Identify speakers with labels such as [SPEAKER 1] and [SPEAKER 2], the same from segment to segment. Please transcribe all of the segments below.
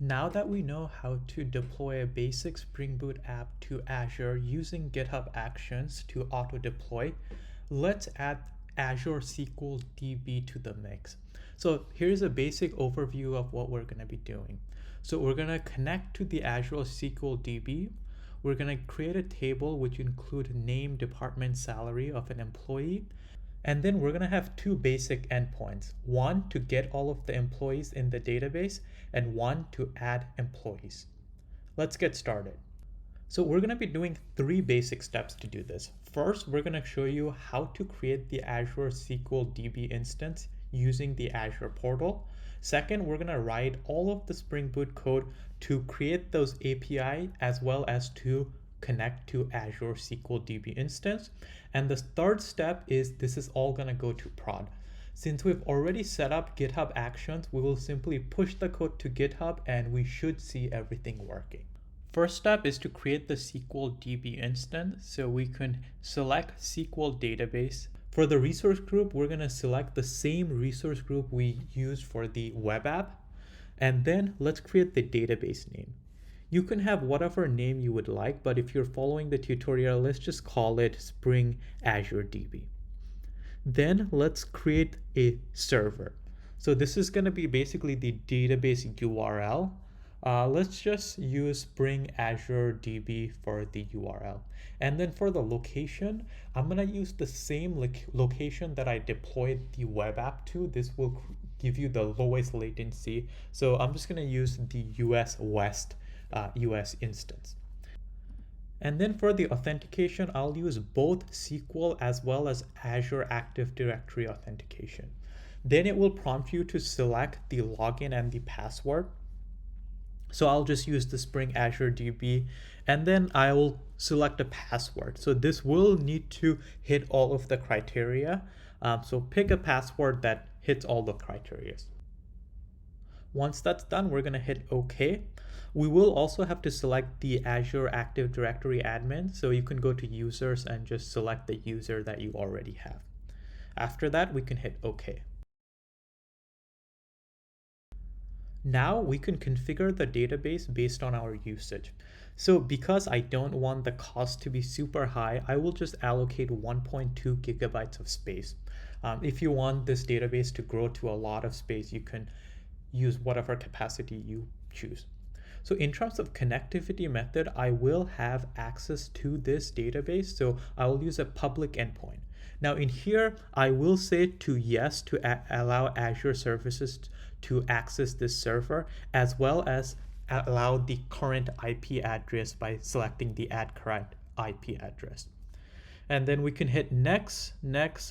[SPEAKER 1] Now that we know how to deploy a basic Spring Boot app to Azure using GitHub Actions to auto-deploy, let's add Azure SQL DB to the mix. So here's a basic overview of what we're going to be doing. So we're going to connect to the Azure SQL DB. We're going to create a table which include name, department, salary of an employee. And then we're going to have two basic endpoints. One to get all of the employees in the database and one to add employees. Let's get started. So we're going to be doing three basic steps to do this. First, we're going to show you how to create the Azure SQL DB instance using the Azure portal. Second, we're going to write all of the Spring Boot code to create those API as well as to connect to Azure SQL DB instance. And the third step is this is all going to go to prod. Since we've already set up GitHub Actions, we will simply push the code to GitHub and we should see everything working. First step is to create the SQL DB instance. So we can select SQL database. For the resource group, we're going to select the same resource group we used for the web app. And then let's create the database name. You can have whatever name you would like, but if you're following the tutorial, let's just call it Spring Azure DB. Then let's create a server. So this is going to be basically the database URL. Let's just use Spring Azure DB for the URL. And then for the location, I'm going to use the same location that I deployed the web app to. This will give you the lowest latency. So I'm just going to use the US West US instance. And then for the authentication, I'll use both SQL as well as Azure Active Directory authentication. Then it will prompt you to select the login and the password. So I'll just use the Spring Azure DB and then I will select a password. So this will need to hit all of the criteria. So pick a password that hits all the criteria. Once that's done, we're going to hit OK. We will also have to select the Azure Active Directory admin. So you can go to users and just select the user that you already have. After that, we can hit OK. Now we can configure the database based on our usage. So because I don't want the cost to be super high, I will just allocate 1.2 gigabytes of space. If you want this database to grow to a lot of space, you can use whatever capacity you choose. So in terms of connectivity method, I will have access to this database. So I will use a public endpoint. Now in here, I will say to yes to allow Azure services to access this server, as well as allow the current IP address by selecting the add current IP address. And then we can hit next.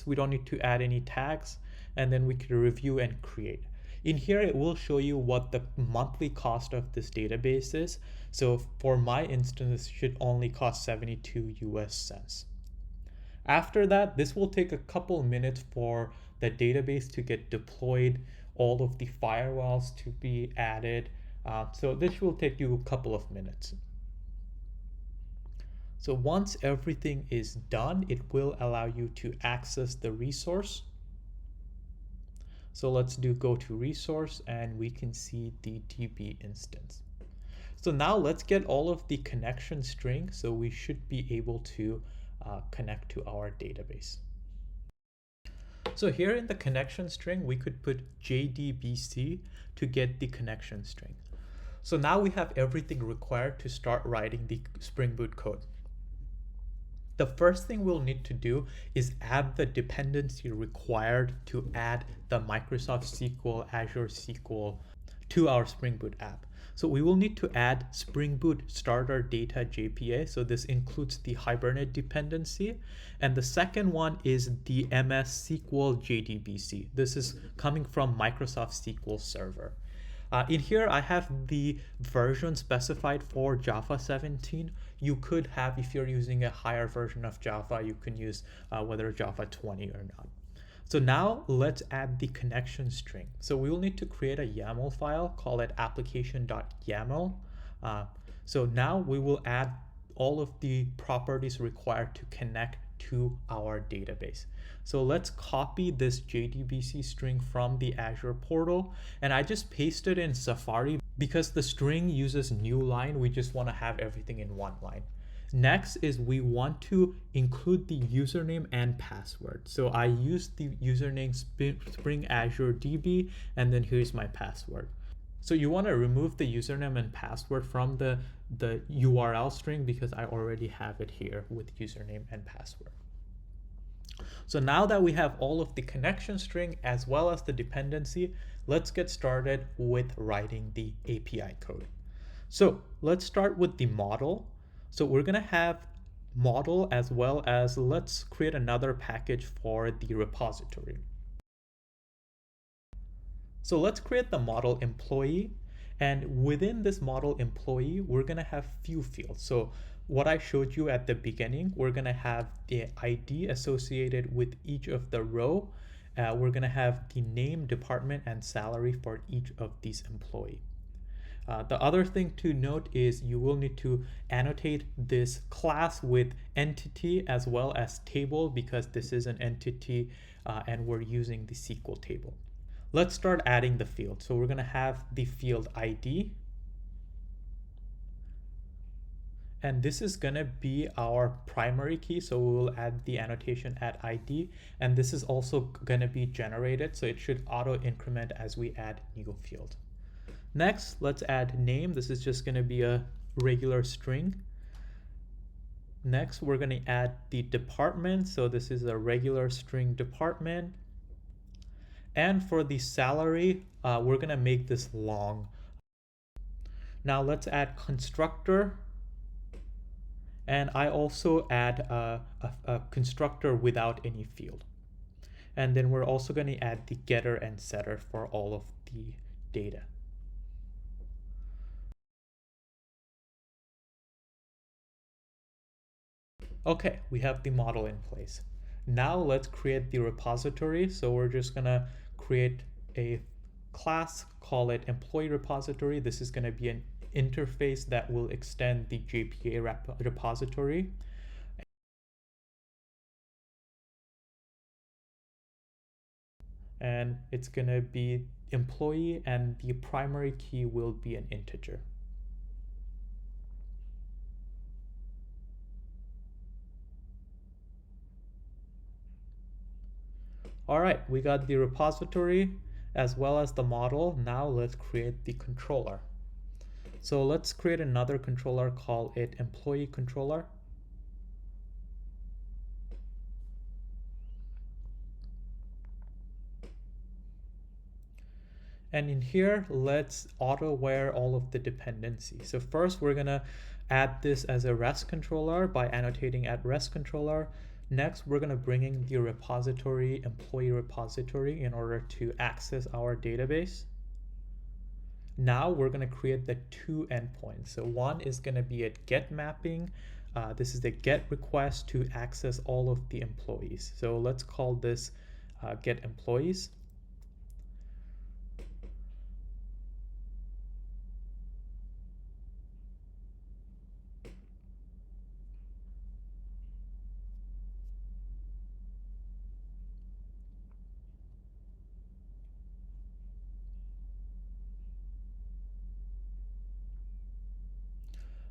[SPEAKER 1] We don't need to add any tags. And then we can review and create. In here, it will show you what the monthly cost of this database is. So for my instance, it should only cost 72 US cents. After that, this will take a couple minutes for the database to get deployed, all of the firewalls to be added. So this will take you a couple of minutes. So once everything is done, it will allow you to access the resource. So let's go to resource and we can see the DB instance. So now let's get all of the connection string. So we should be able to connect to our database. So here in the connection string, we could put JDBC to get the connection string. So now we have everything required to start writing the Spring Boot code. The first thing we'll need to do is add the dependency required to add the Microsoft SQL, Azure SQL to our Spring Boot app. So we will need to add Spring Boot starter data JPA. So this includes the Hibernate dependency. And the second one is the MS SQL JDBC. This is coming from Microsoft SQL Server. In here, I have the version specified for Java 17. You could have, if you're using a higher version of Java, you can use whether Java 20 or not. So now let's add the connection string. So we will need to create a YAML file, call it application.yaml. So now we will add all of the properties required to connect to our database. So let's copy this JDBC string from the Azure portal, and I just pasted in Safari because the string uses new line. We just want to have everything in one line. Next is we want to include the username and password. So I used the username Spring Azure DB, and then here's my password. So you want to remove the username and password from the URL string because I already have it here with username and password. So now that we have all of the connection string as well as the dependency, let's get started with writing the API code. So let's start with the model. So we're going to have model as well as let's create another package for the repository. So let's create the model employee, and within this model employee, we're going to have few fields. So what I showed you at the beginning, we're going to have the ID associated with each of the row. We're going to have the name, department, and salary for each of these employee. The other thing to note is you will need to annotate this class with entity as well as table because this is an entity and we're using the SQL table. Let's start adding the field. So we're going to have the field ID. And this is going to be our primary key. So we will add the annotation at ID. And this is also going to be generated. So it should auto increment as we add new field. Next, let's add name. This is just going to be a regular string. Next, we're going to add the department. So this is a regular string department. And for the salary, we're going to make this long. Now let's add constructor. And I also add a constructor without any field. And then we're also going to add the getter and setter for all of the data. Okay, we have the model in place. Now let's create the repository. So we're just going to create a class, call it employee repository. This is going to be an interface that will extend the JPA repository. And it's going to be employee, and the primary key will be an integer. All right, we got the repository as well as the model. Now let's create the controller. So let's create another controller, call it employee controller. And in here, let's auto-ware all of the dependencies. So first, we're going to add this as a REST controller by annotating at REST controller. Next, we're going to bring in the repository, employee repository, in order to access our database. Now we're going to create the two endpoints. So one is going to be a get mapping. This is the get request to access all of the employees. So let's call this get employees.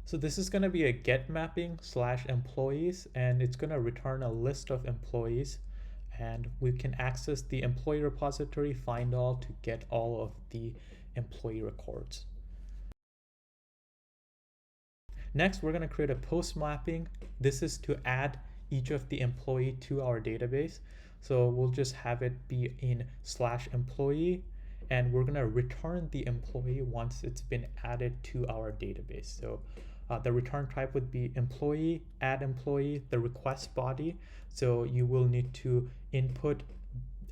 [SPEAKER 1] So this is going to be a get mapping / employees, and it's going to return a list of employees, and we can access the employee repository find all to get all of the employee records. Next, we're going to create a post mapping. This is to add each of the employee to our database. So we'll just have it be in /employee, and we're going to return the employee once it's been added to our database. So the return type would be employee, add employee, the request body. So you will need to input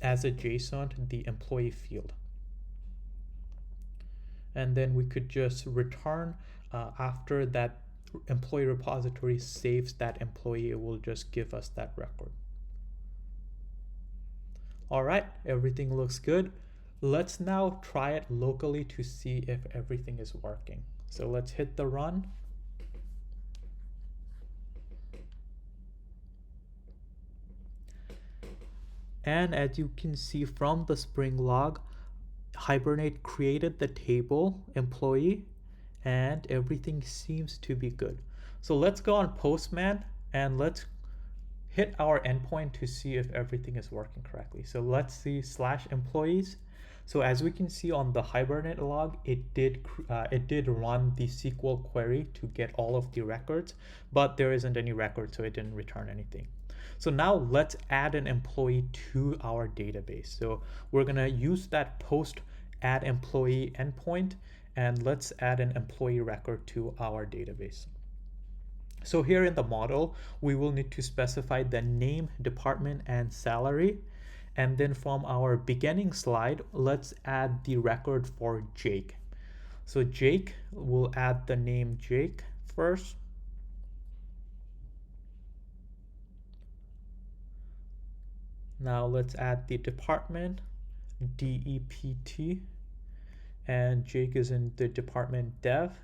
[SPEAKER 1] as a JSON the employee field. And then we could just return after that employee repository saves that employee, it will just give us that record. All right, everything looks good. Let's now try it locally to see if everything is working. So let's hit the run. And as you can see from the Spring log, Hibernate created the table employee and everything seems to be good. So let's go on Postman and let's hit our endpoint to see if everything is working correctly. So let's see /employees. So as we can see on the Hibernate log, it did run the SQL query to get all of the records, but there isn't any record, so it didn't return anything. So now let's add an employee to our database. So we're gonna use that post add employee endpoint, and let's add an employee record to our database. So here in the model, we will need to specify the name, department, and salary. And then from our beginning slide, let's add the record for Jake. So Jake, we'll add the name Jake first. Now let's add the department, DEPT, and Jake is in the department dev.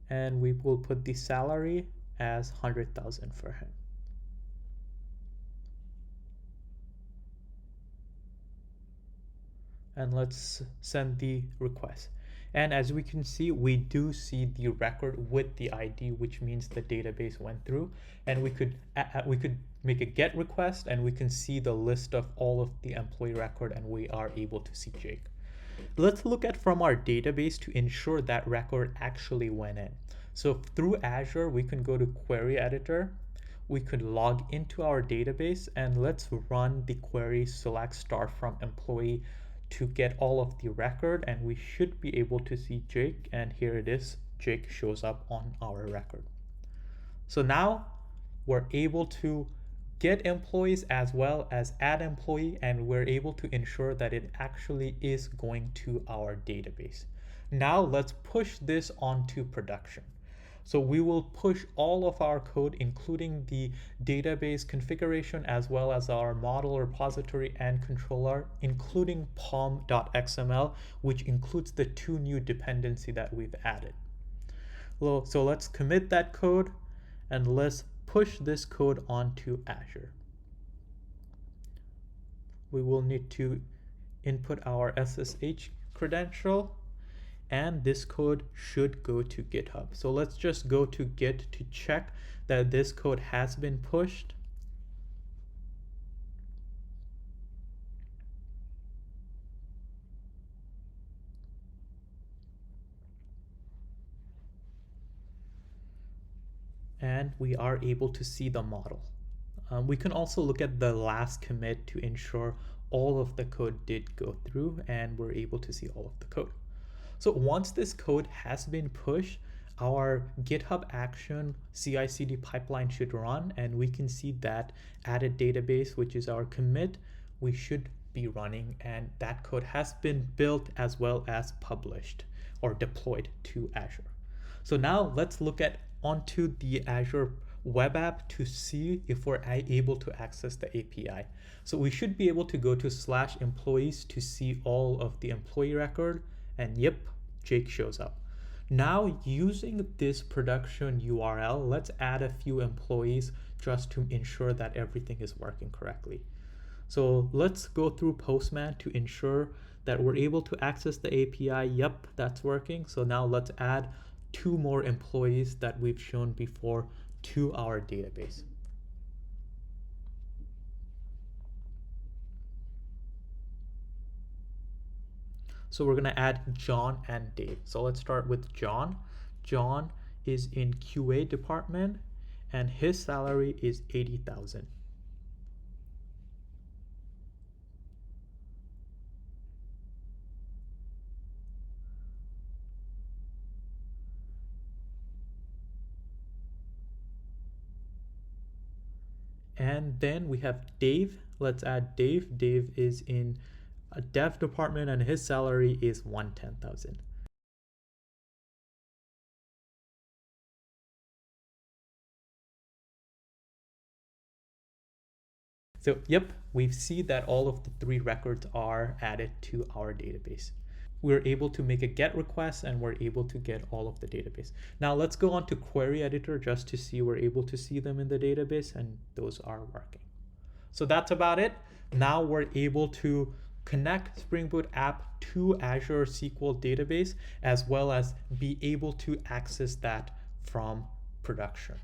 [SPEAKER 1] And we will put the salary as 100,000 for him. And let's send the request. And as we can see, we do see the record with the ID, which means the database went through. And we could make a GET request, and we can see the list of all of the employee record, and we are able to see Jake. Let's look at from our database to ensure that record actually went in. So through Azure, we can go to Query Editor. We could log into our database, and let's run the query select start from employee to get all of the record, and we should be able to see Jake, and here it is. Jake shows up on our record. So now we're able to get employees as well as add employee, and we're able to ensure that it actually is going to our database. Now let's push this onto production. So we will push all of our code, including the database configuration, as well as our model repository and controller, including pom.xml, which includes the 2 new dependency that we've added. So let's commit that code, and let's push this code onto Azure. We will need to input our SSH credential, and this code should go to GitHub. So let's just go to Git to check that this code has been pushed. And we are able to see the model. We can also look at the last commit to ensure all of the code did go through, and we're able to see all of the code. So once this code has been pushed, our GitHub action CI/CD pipeline should run, and we can see that added database, which is our commit, we should be running, and that code has been built as well as published or deployed to Azure. So now let's look at onto the Azure web app to see if we're able to access the API. So we should be able to go to /employees to see all of the employee record, and yep, Jake shows up. Now using this production URL, let's add a few employees just to ensure that everything is working correctly. So let's go through Postman to ensure that we're able to access the API. Yep, that's working. So now let's add 2 more employees that we've shown before to our database. So we're gonna add John and Dave. So let's start with John. John is in QA department, and his salary is 80,000. And then we have Dave. Let's add Dave. Dave is in a dev department, and his salary is 110,000. So yep, we see that all of the 3 records are added to our database. We're able to make a GET request, and we're able to get all of the database. Now let's go on to Query Editor just to see we're able to see them in the database, and those are working. So that's about it. Now we're able to connect Spring Boot app to Azure SQL database, as well as be able to access that from production.